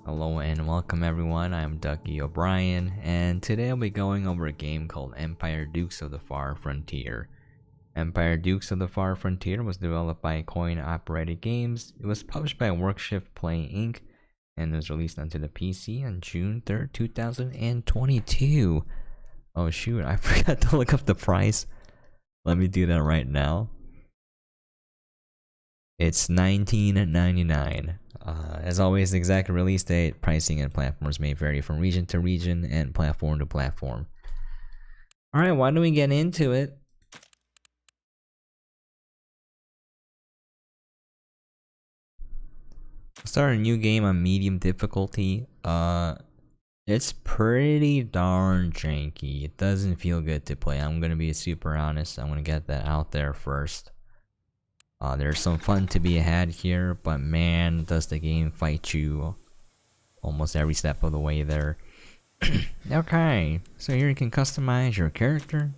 Hello and welcome everyone, I'm Ducky Obrien, and today I'll be going over a game called Empire Dukes of the Far Frontier. Empire Dukes of the Far Frontier was developed by coin-operated games. It was published by Workshift Play Inc. and was released onto the PC on June 3rd, 2022. Oh shoot, I forgot to look up the price. Let me do that right now. It's $19.99. As always, the exact release date, pricing, and platforms may vary from region to region and platform to platform. Alright, why don't we get into it? Start a new game on medium difficulty. It's pretty darn janky. It doesn't feel good to play. I'm gonna be super honest. I'm gonna get that out there first. There's some fun to be had here, but man, does the game fight you almost every step of the way there. Okay, so here you can customize your character.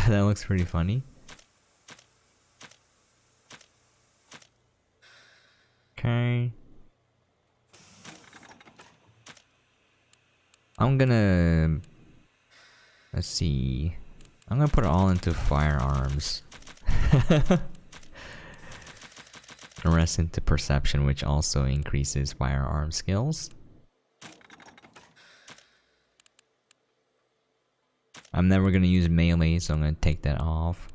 That looks pretty funny. Okay. Let's see. I'm gonna put it all into firearms. The rest into perception, which also increases firearm skills. I'm never gonna use melee, so I'm gonna take that off.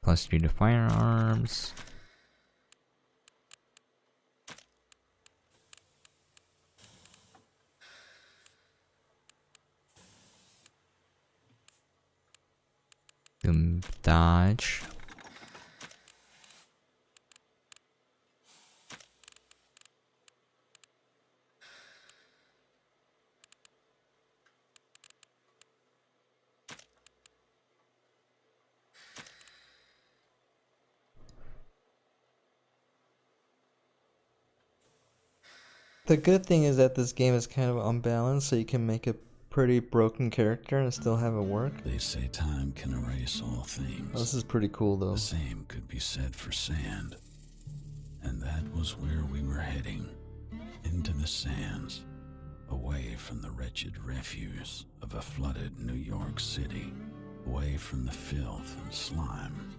+3 to firearms. Dodge. The good thing is that this game is kind of unbalanced, so you can make a pretty broken character and still have it work. They say time can erase all things. Oh, this is pretty cool though. The same could be said for sand. And that was where we were heading. Into the sands. Away from the wretched refuse of a flooded New York City. Away from the filth and slime.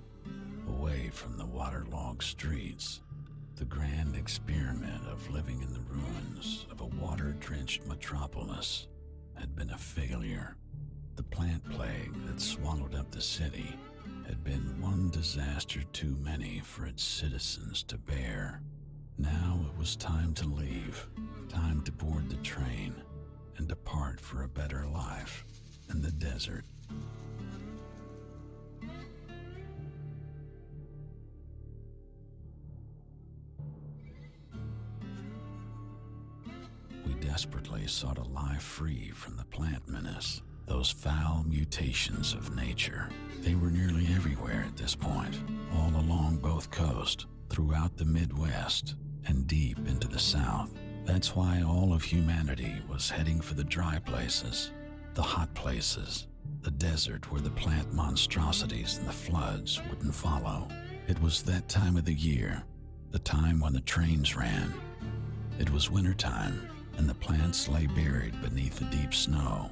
Away from the waterlogged streets. The grand experiment of living in the ruins of a water-drenched metropolis had been a failure. The plant plague that swallowed up the city had been one disaster too many for its citizens to bear. Now it was time to leave, time to board the train and depart for a better life in the desert. We desperately sought a life free from the plant menace, those foul mutations of nature. They were nearly everywhere at this point, all along both coasts, throughout the Midwest, and deep into the South. That's why all of humanity was heading for the dry places, the hot places, the desert where the plant monstrosities and the floods wouldn't follow. It was that time of the year, the time when the trains ran. It was wintertime, and the plants lay buried beneath the deep snow,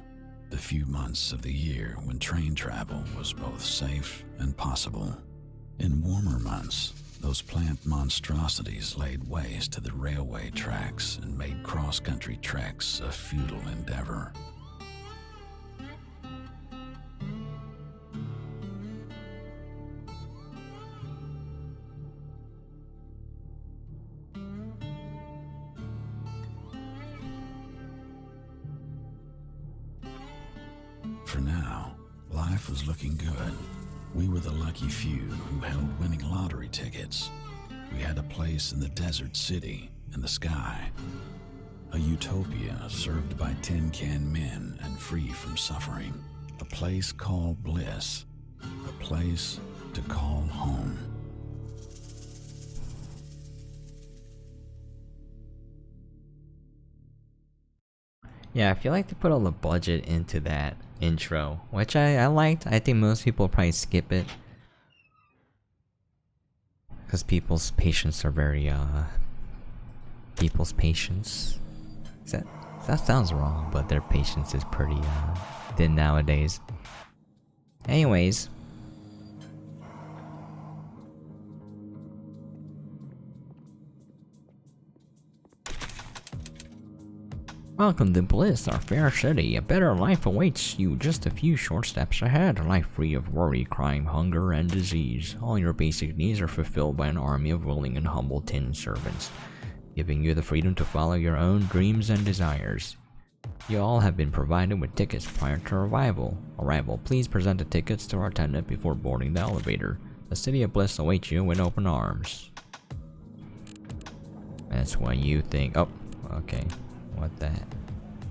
the few months of the year when train travel was both safe and possible. In warmer months, those plant monstrosities laid waste to the railway tracks and made cross-country treks a futile endeavor. For now, life was looking good. We were the lucky few who held winning lottery tickets. We had a place in the desert city, in the sky. A utopia served by tin can men and free from suffering. A place called bliss. A place to call home. Yeah, I feel like they put all the budget into that. intro, which I liked. I think most people probably skip it because people's patience are very people's patience. That sounds wrong, but their patience is pretty thin nowadays. Anyways. Welcome to Bliss, our fair city. A better life awaits you just a few short steps ahead. A life free of worry, crime, hunger, and disease. All your basic needs are fulfilled by an army of willing and humble tin servants, giving you the freedom to follow your own dreams and desires. You all have been provided with tickets prior to arrival. Please present the tickets to our attendant before boarding the elevator. The city of Bliss awaits you with open arms. That's what you think. Oh, okay. What the heck?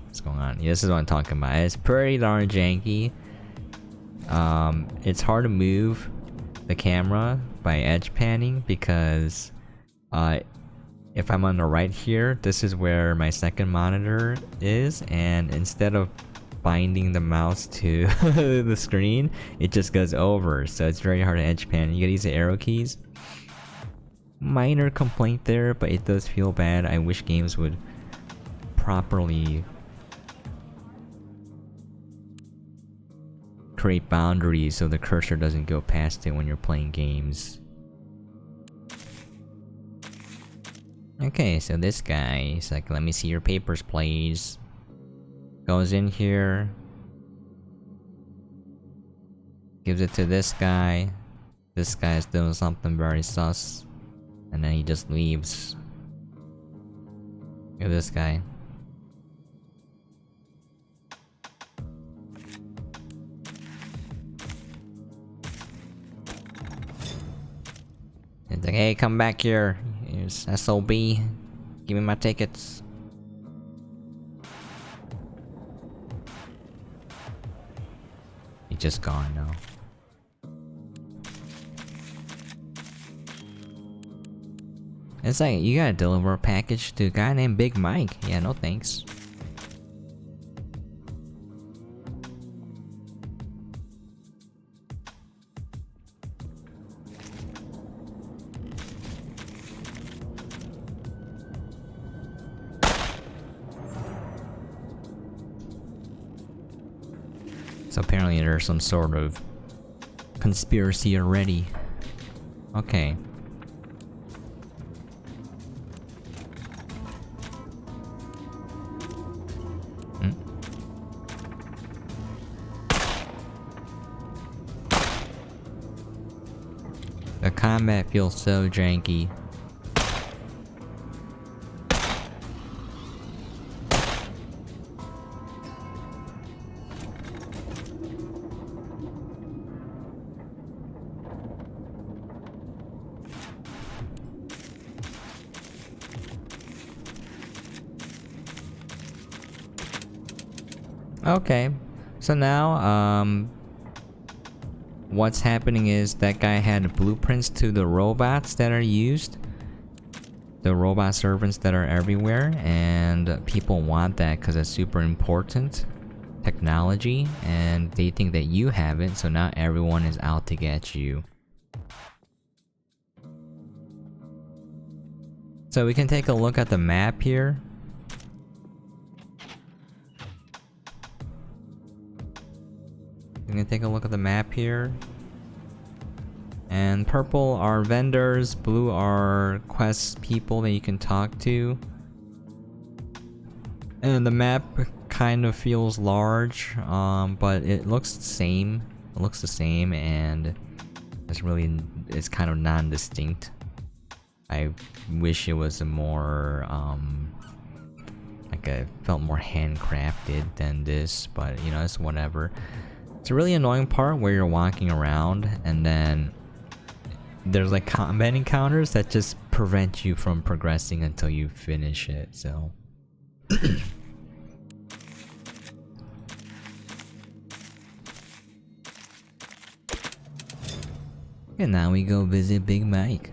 What's going on? Yeah, this is what I'm talking about. It's pretty darn janky. It's hard to move the camera by edge panning because if I'm on the right here, this is where my second monitor is, and instead of binding the mouse to the screen, it just goes over, so it's very hard to edge pan. You gotta use the arrow keys. Minor complaint there, but it does feel bad. I wish games would properly create boundaries so the cursor doesn't go past it when you're playing games. Okay, so this guy is like, let me see your papers, please. Goes in here, gives it to this guy. This guy's doing something very sus, and then he just leaves. Look at this guy. It's like, hey, come back here. Here's SOB. Give me my tickets. He's just gone now. It's like, you gotta deliver a package to a guy named Big Mike. Yeah, no thanks. So apparently there's some sort of conspiracy already. Okay. The combat feels so janky. Okay, so now, what's happening is that guy had blueprints to the robots that are used. The robot servants that are everywhere, and people want that because it's super important technology, and they think that you have it, so now everyone is out to get you. So we can take a look at the map here. We can take a look at the map here. And purple are vendors, blue are quest people that you can talk to. And the map kind of feels large, but it looks the same. It looks the same, and it's kind of non-distinct. I wish it was a more like I felt more handcrafted than this, but you know, it's whatever. It's a really annoying part where you're walking around and then there's like combat encounters that just prevent you from progressing until you finish it, so. And now we go visit Big Mike.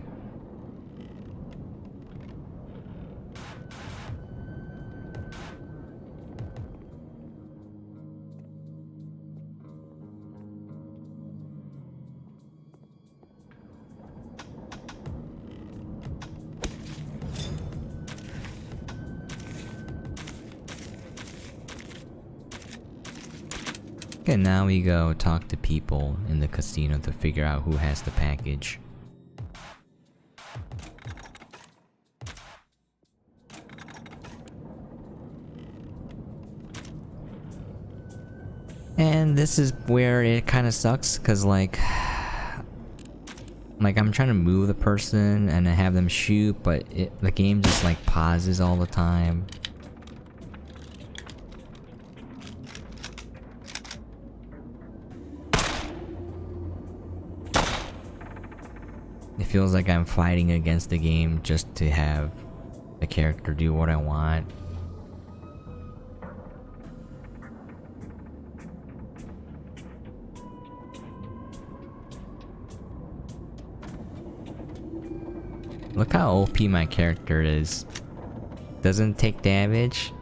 Okay, now we go talk to people in the casino to figure out who has the package. And this is where it kind of sucks, cause like I'm trying to move the person and have them shoot, but the game just like pauses all the time. It feels like I'm fighting against the game just to have the character do what I want. Look how OP my character is. Doesn't take damage,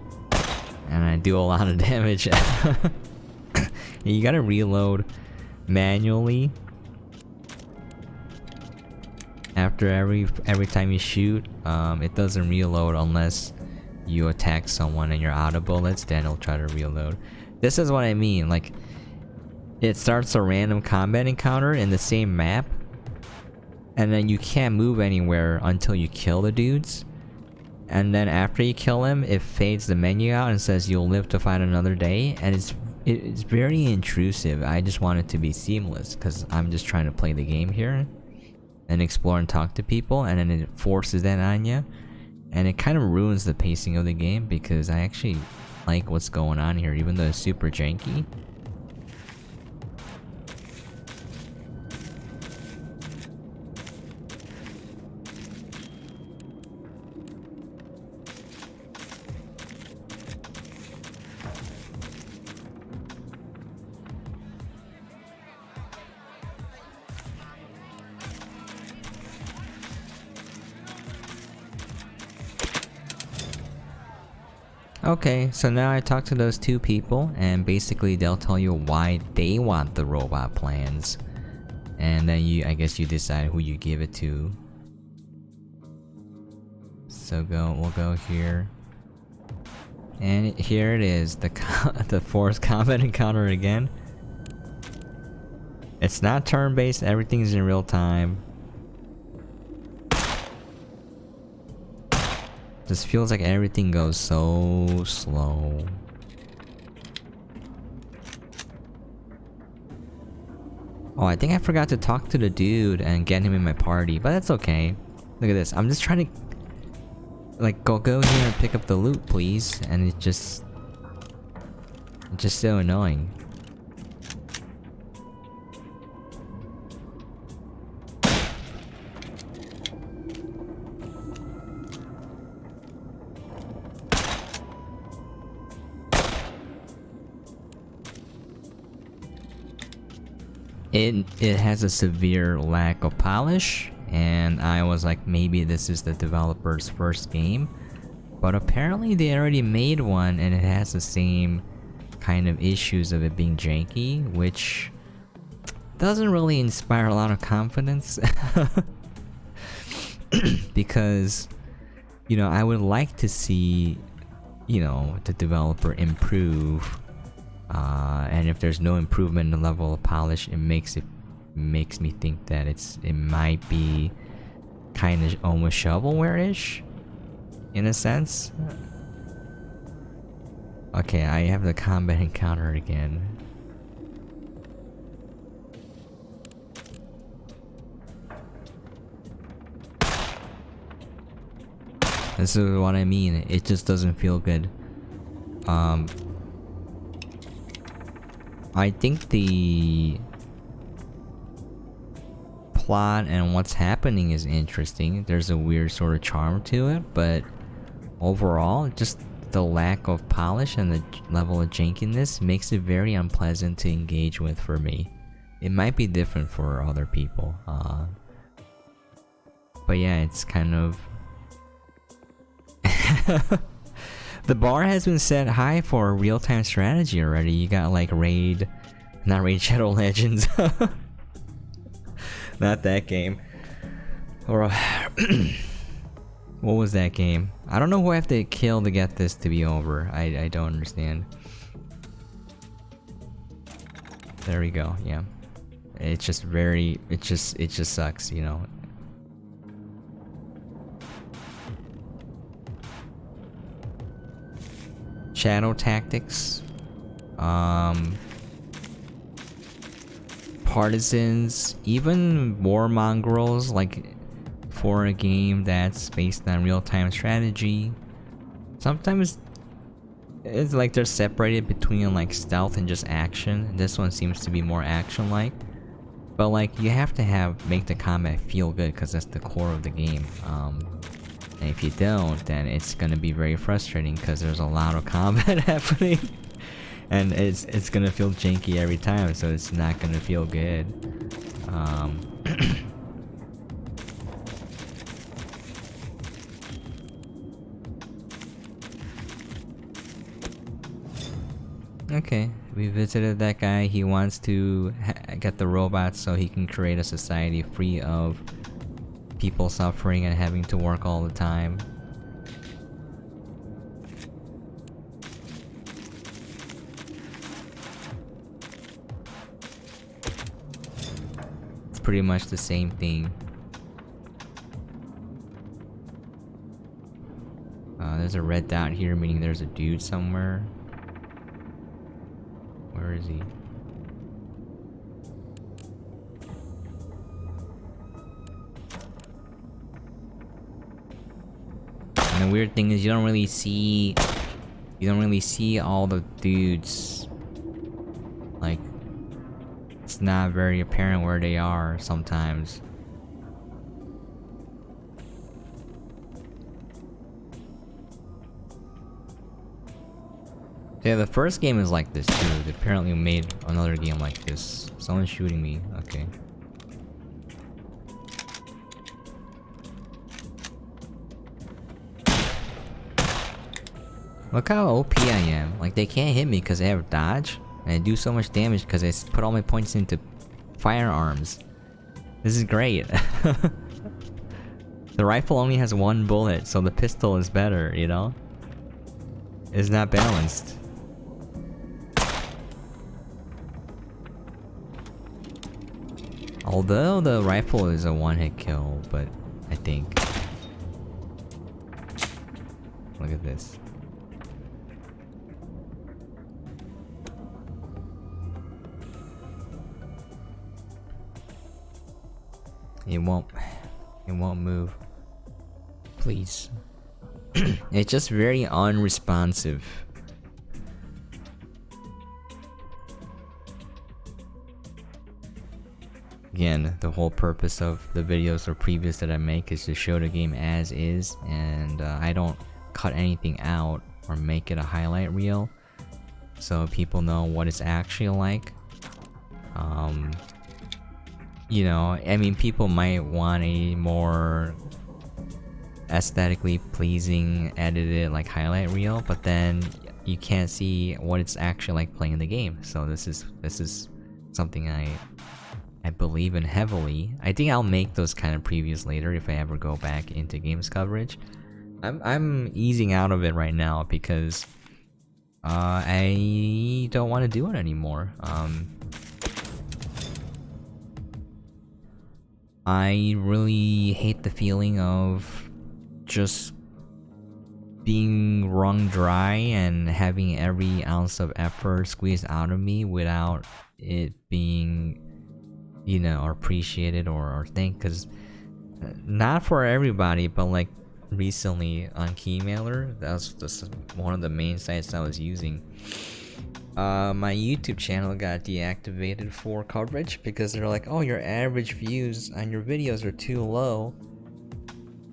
and I do a lot of damage. You gotta reload manually after every time you shoot. It doesn't reload unless you attack someone and you're out of bullets. Then it'll try to reload. This is what I mean. Like, it starts a random combat encounter in the same map, and then you can't move anywhere until you kill the dudes. And then after you kill him, it fades the menu out and says you'll live to fight another day. And it's very intrusive. I just want it to be seamless because I'm just trying to play the game here and explore and talk to people, and then it forces that on you, and it kind of ruins the pacing of the game because I actually like what's going on here, even though it's super janky. Okay, so now I talked to those two people, and basically they'll tell you why they want the robot plans, and then I guess you decide who you give it to. So we'll go here, and here it is, the forced combat encounter again. It's not turn-based, everything's in real time. Just feels like everything goes so slow. Oh, I think I forgot to talk to the dude and get him in my party, but that's okay. Look at this. I'm just trying to like go here and pick up the loot, please, and it's just so annoying. It has a severe lack of polish, and I was like, maybe this is the developer's first game, but apparently they already made one and it has the same kind of issues of it being janky, which doesn't really inspire a lot of confidence. Because, you know, I would like to see, you know, the developer improve. And if there's no improvement in the level of polish, it makes me think that it might be kind of almost shovelware-ish, in a sense. Okay, I have the combat encounter again. This is what I mean. It just doesn't feel good. I think the plot and what's happening is interesting. There's a weird sort of charm to it, but overall, just the lack of polish and the level of jankiness makes it very unpleasant to engage with for me. It might be different for other people. But yeah, it's kind of... The bar has been set high for real-time strategy already. You got like not Raid Shadow Legends. Not that game. Or what was that game? I don't know who I have to kill to get this to be over. I don't understand. There we go. Yeah, it's just very. It just sucks, you know. Shadow tactics. Partisans, even war mongrels, like for a game that's based on real-time strategy. Sometimes it's like they're separated between like stealth and just action. This one seems to be more action-like. But like you have to make the combat feel good because that's the core of the game. And if you don't, then it's gonna be very frustrating because there's a lot of combat happening. And it's gonna feel janky every time, so it's not gonna feel good. Okay, we visited that guy. He wants to get the robots so he can create a society free of people suffering and having to work all the time. Pretty much the same thing. There's a red dot here, meaning there's a dude somewhere. Where is he? And the weird thing is you don't really see all the dudes. Like, it's not very apparent where they are sometimes. Yeah, the first game is like this too. They apparently made another game like this. Someone's shooting me. Okay. Look how OP I am. Like, they can't hit me because they have dodge. And I do so much damage because I put all my points into firearms. This is great. The rifle only has one bullet, so the pistol is better, you know? It's not balanced. Although the rifle is a one-hit kill, but I think... Look at this. It won't move. Please. It's just very unresponsive. Again, the whole purpose of the videos or previews that I make is to show the game as is, and I don't cut anything out or make it a highlight reel, so people know what it's actually like. You know, I mean, people might want a more aesthetically pleasing edited like highlight reel, but then you can't see what it's actually like playing the game. So this is something I believe in heavily. I think I'll make those kind of previews later if I ever go back into games coverage. I'm easing out of it right now because I don't want to do it anymore. I really hate the feeling of just being wrung dry and having every ounce of effort squeezed out of me without it being, you know, appreciated or thanked. Because not for everybody, but like recently on Keymailer, that was just one of the main sites I was using. My YouTube channel got deactivated for coverage because they're like, oh, your average views on your videos are too low,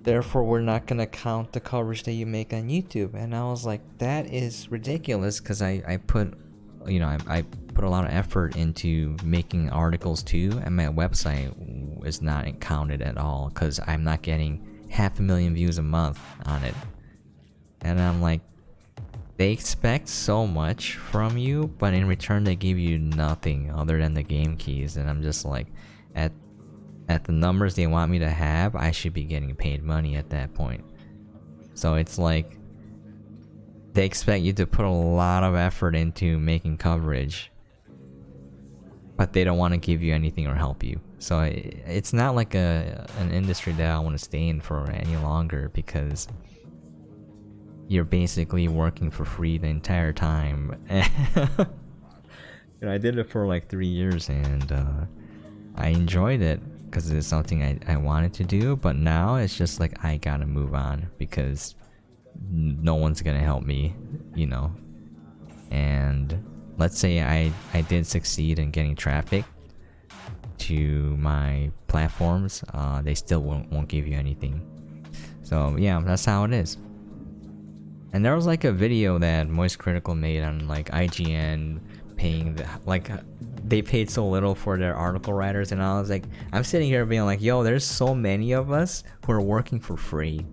therefore we're not gonna count the coverage that you make on YouTube. And I was like, that is ridiculous, because I put, you know, I put a lot of effort into making articles too, and my website is not counted at all because I'm not getting 500,000 views a month on it. And I'm like, they expect so much from you, but in return they give you nothing other than the game keys. And I'm just like, at the numbers they want me to have, I should be getting paid money at that point. So it's like, they expect you to put a lot of effort into making coverage, but they don't want to give you anything or help you. So it's not like an industry that I want to stay in for any longer, because you're basically working for free the entire time. I did it for like 3 years, and I enjoyed it because it's something I wanted to do, but now it's just like I gotta move on because no one's gonna help me, you know. And let's say I did succeed in getting traffic to my platforms, they still won't give you anything. So yeah, that's how it is. And there was like a video that Moist Critical made on like IGN paying they paid so little for their article writers, and I was like, I'm sitting here being like, yo, there's so many of us who are working for free.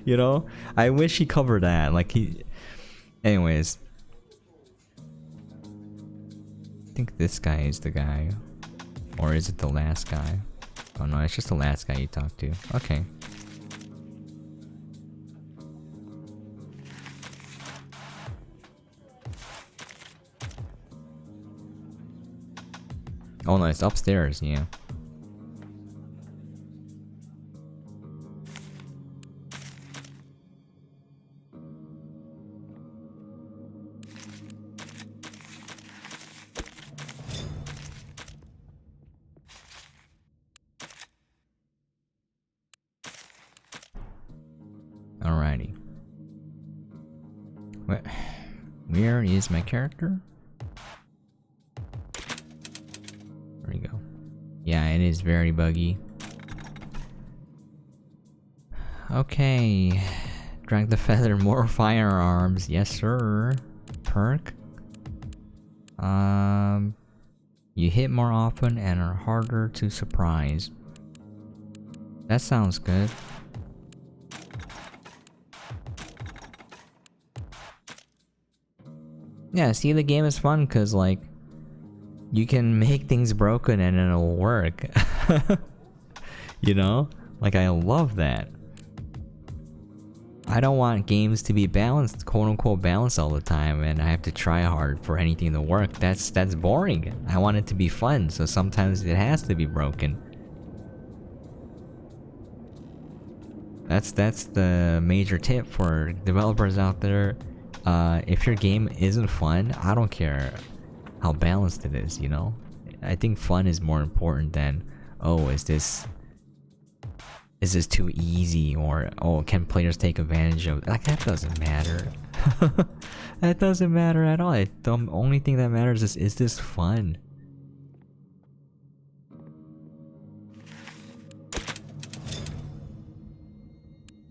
You know, I wish he covered that. Anyways, I think this guy is the guy, or is it the last guy? Oh no, it's just the last guy you talked to. Okay. Oh no, it's upstairs, yeah. Alrighty. Where is my character? There we go. Yeah, it is very buggy. Okay. Drag the feather, more firearms. Yes, sir. Perk. You hit more often and are harder to surprise. That sounds good. Yeah, see, the game is fun because, like, you can make things broken and it'll work. You know? Like, I love that. I don't want games to be balanced, quote-unquote balanced all the time, and I have to try hard for anything to work. That's boring. I want it to be fun, so sometimes it has to be broken. That's the major tip for developers out there. If your game isn't fun, I don't care how balanced it is, you know? I think fun is more important than, oh, is this too easy, or oh, can players take advantage of it? Like, that doesn't matter. That doesn't matter at all. The only thing that matters is this fun?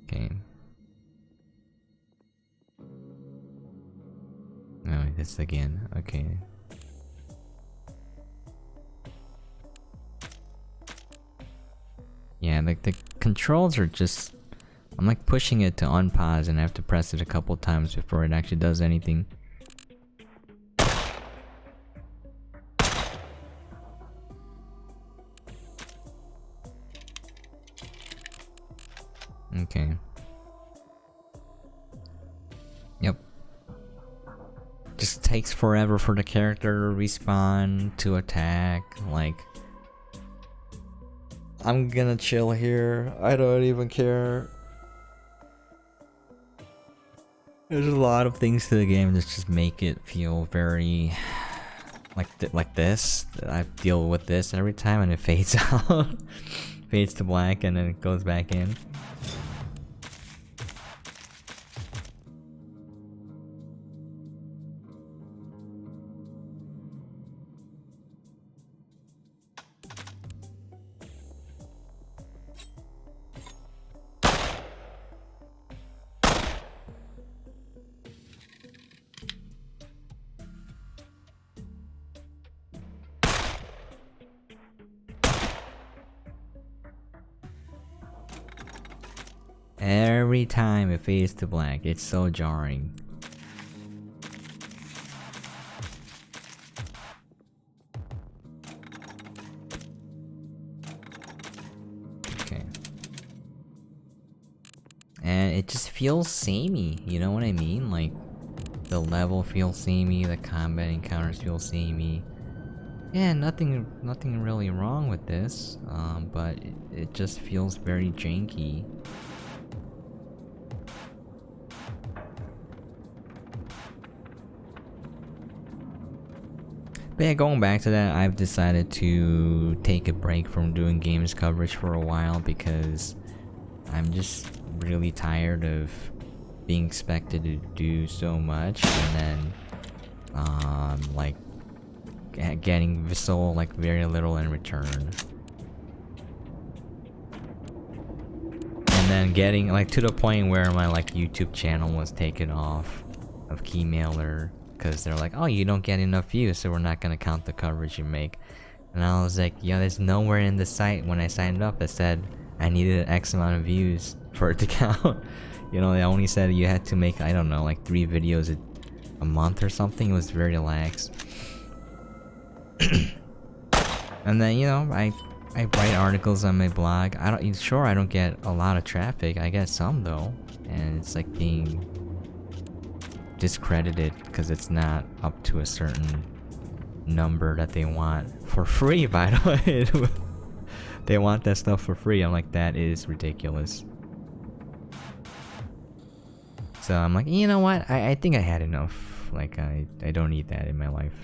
Okay. Oh, this again. Okay. Yeah, like the controls are just... I'm like pushing it to unpause and I have to press it a couple times before it actually does anything. Okay. Yep. Just takes forever for the character to respawn, to attack, like... I'm gonna chill here. I don't even care. There's a lot of things to the game that just make it feel very like this. I deal with this every time and it fades out. Fades to black and then it goes back in. Every time it fades to black, it's so jarring. Okay. And it just feels samey, you know what I mean? Like, the level feels samey, the combat encounters feel samey. Yeah, nothing really wrong with this, but it just feels very janky. But yeah, going back to that, I've decided to take a break from doing games coverage for a while because I'm just really tired of being expected to do so much and then like getting so like very little in return. And then getting like to the point where my like YouTube channel was taken off of Keymailer because they're like, oh, you don't get enough views, so we're not gonna count the coverage you make. And I was like, yeah, there's nowhere in the site when I signed up that said I needed X amount of views for it to count. You know, they only said you had to make, I don't know, like 3 videos a month or something. It was very lax. And then, you know, I write articles on my blog. I don't get a lot of traffic. I get some though, and it's like being discredited because it's not up to a certain number that they want for free. By the way, they want that stuff for free. I'm like, that is ridiculous. So I'm like, you know what? I think I had enough. Like, I don't need that in my life.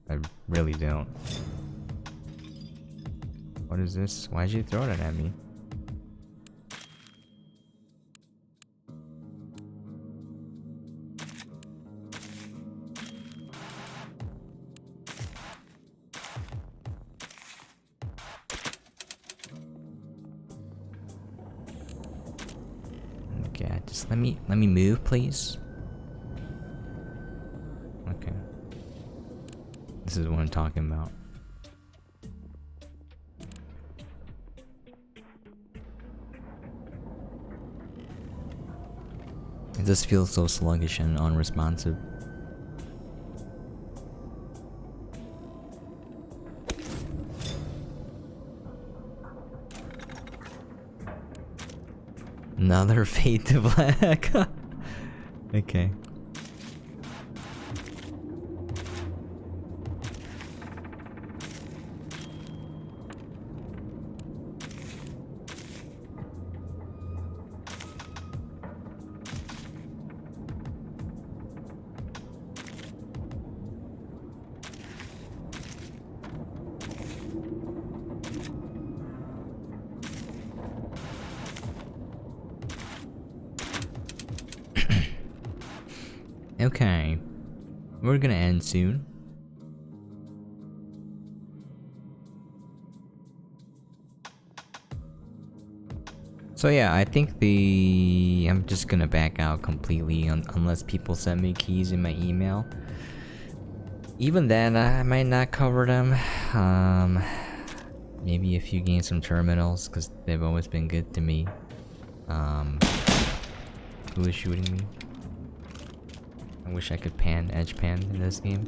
I really don't. What is this? Why'd you throw that at me? Okay, just let me move, please. Okay. This is what I'm talking about. It just feels so sluggish and unresponsive. Another fade to black. Okay. Okay, we're gonna end soon. So yeah, I think I'm just gonna back out completely unless people send me keys in my email. Even then, I might not cover them. Maybe if you gain some terminals, because they've always been good to me. Who is shooting me? I wish I could edge pan in this game.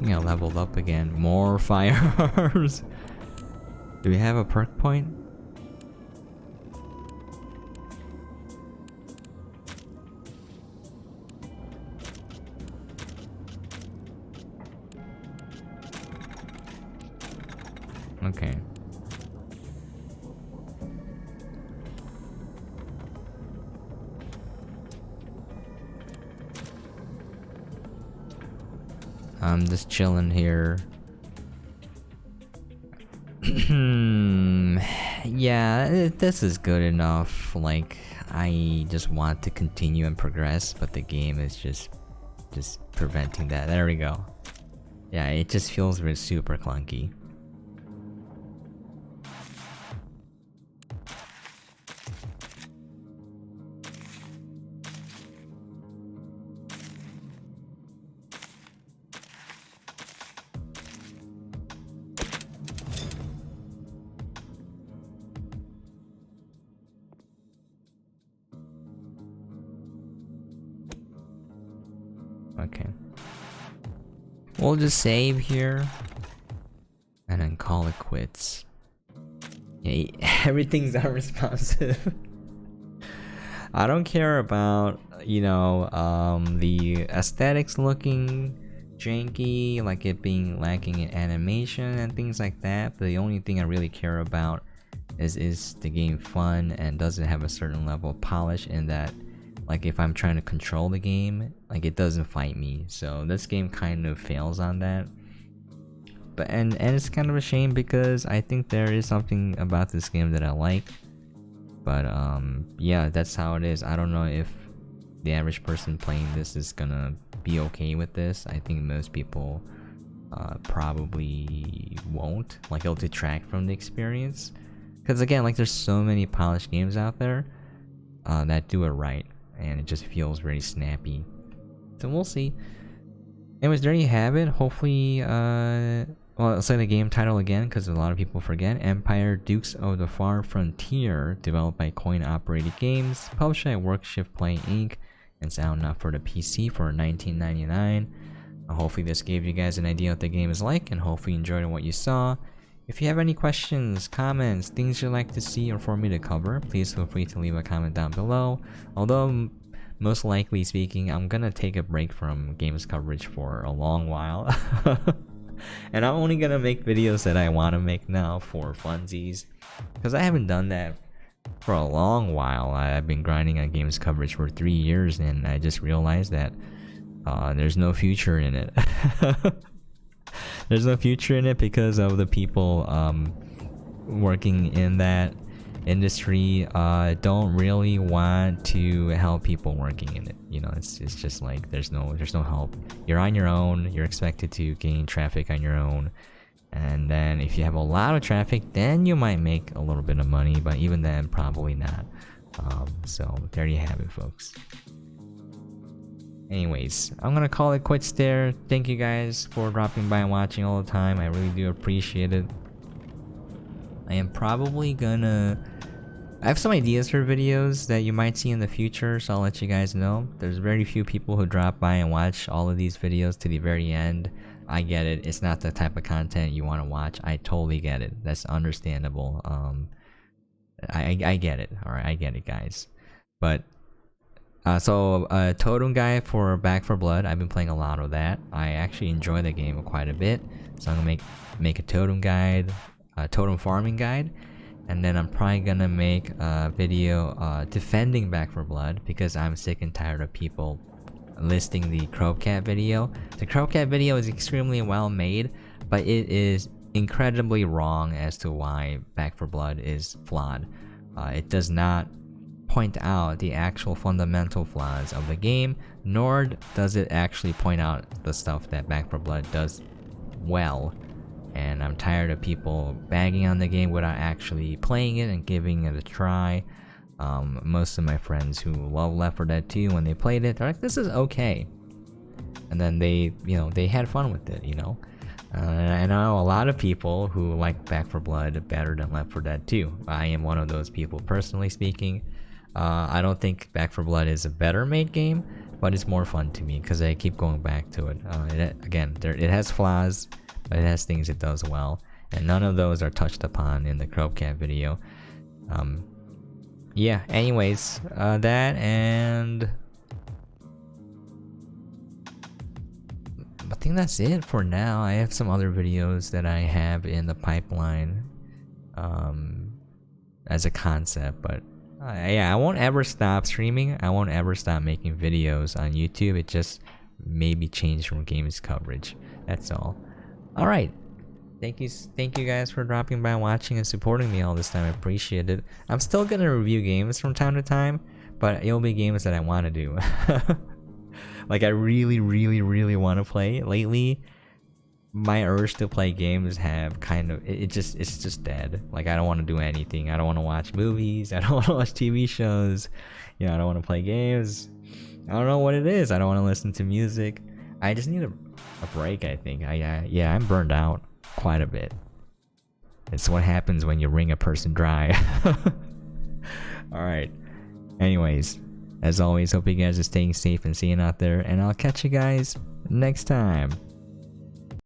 Yeah, leveled up again. More firearms. Do we have a perk point? Okay. I'm just chilling here. Yeah, this is good enough. Like, I just want to continue and progress, but the game is just preventing that. There we go. Yeah, it just feels really super clunky. Okay. We'll just save here. And then call it quits. Yeah, everything's unresponsive. I don't care about, you know, the aesthetics looking janky, like it being lacking in animation and things like that. But the only thing I really care about is the game fun, and does it have a certain level of polish in that, like if I'm trying to control the game, like it doesn't fight me. So this game kind of fails on that. But and it's kind of a shame because I think there is something about this game that I like. But yeah, that's how it is. I don't know if the average person playing this is gonna be okay with this. I think most people probably won't. Like it'll detract from the experience. Because again, like there's so many polished games out there that do it right, and it just feels very snappy. So we'll see. Anyways, there you have it. Hopefully, well, I'll say the game title again because a lot of people forget. Empire Dukes of the Far Frontier, developed by coin-operated games, published by Workshift Play Inc. and it's out now for the PC for $19.99. Hopefully this gave you guys an idea what the game is like, and hopefully you enjoyed what you saw. If you have any questions, comments, things you'd like to see or for me to cover, please feel free to leave a comment down below. Although, most likely speaking, I'm gonna take a break from games coverage for a long while. And I'm only gonna make videos that I want to make now for funsies, because I haven't done that for a long while. I've been grinding on games coverage for 3 years, and I just realized that there's no future in it. There's no future in it because of the people working in that industry don't really want to help people working in it. You know, it's just like there's no help. You're on your own. You're expected to gain traffic on your own, and then if you have a lot of traffic, then you might make a little bit of money, but even then probably not. So there you have it, folks. Anyways, I'm gonna call it quits there. Thank you guys for dropping by and watching all the time. I really do appreciate it. I am probably gonna... I have some ideas for videos that you might see in the future, so I'll let you guys know. There's very few people who drop by and watch all of these videos to the very end. I get it. It's not the type of content you want to watch. I totally get it. That's understandable. I get it. Alright, I get it, guys. But so Totem Guide for Back 4 Blood, I've been playing a lot of that. I actually enjoy the game quite a bit, so I'm gonna make a totem guide, a totem farming guide, and then I'm probably gonna make a video defending Back 4 Blood, because I'm sick and tired of people listing the Crowcat video. The Crowcat video is extremely well made, but it is incredibly wrong as to why Back 4 Blood is flawed. It does not point out the actual fundamental flaws of the game, nor does it actually point out the stuff that Back 4 Blood does well. And I'm tired of people bagging on the game without actually playing it and giving it a try. Most of my friends who love Left 4 Dead 2, when they played it, they're like, this is okay. And then they, you know, they had fun with it, you know. And I know a lot of people who like Back 4 Blood better than Left 4 Dead 2. I am one of those people, personally speaking. I don't think Back 4 Blood is a better made game, but it's more fun to me because I keep going back to it. It has flaws, but it has things it does well, and none of those are touched upon in the Crowcat video. Yeah, anyways, that, and I think that's it for now. I have some other videos that I have in the pipeline as a concept, but yeah, I won't ever stop streaming. I won't ever stop making videos on YouTube. It just maybe changed from games coverage. That's all. Alright. Thank you guys for dropping by and watching and supporting me all this time. I appreciate it. I'm still gonna review games from time to time, but it'll be games that I want to do. Like I really want to play. Lately, my urge to play games have kind of it's just dead. Like I don't want to do anything. I don't want to watch movies. I don't want to watch TV shows. You know, I don't want to play games. I don't know what it is. I don't want to listen to music. I just need a break, I think. Yeah, I'm burned out quite a bit. It's what happens when you wring a person dry. Alright. Anyways, As always, hope you guys are staying safe and seeing out there, and I'll catch you guys next time.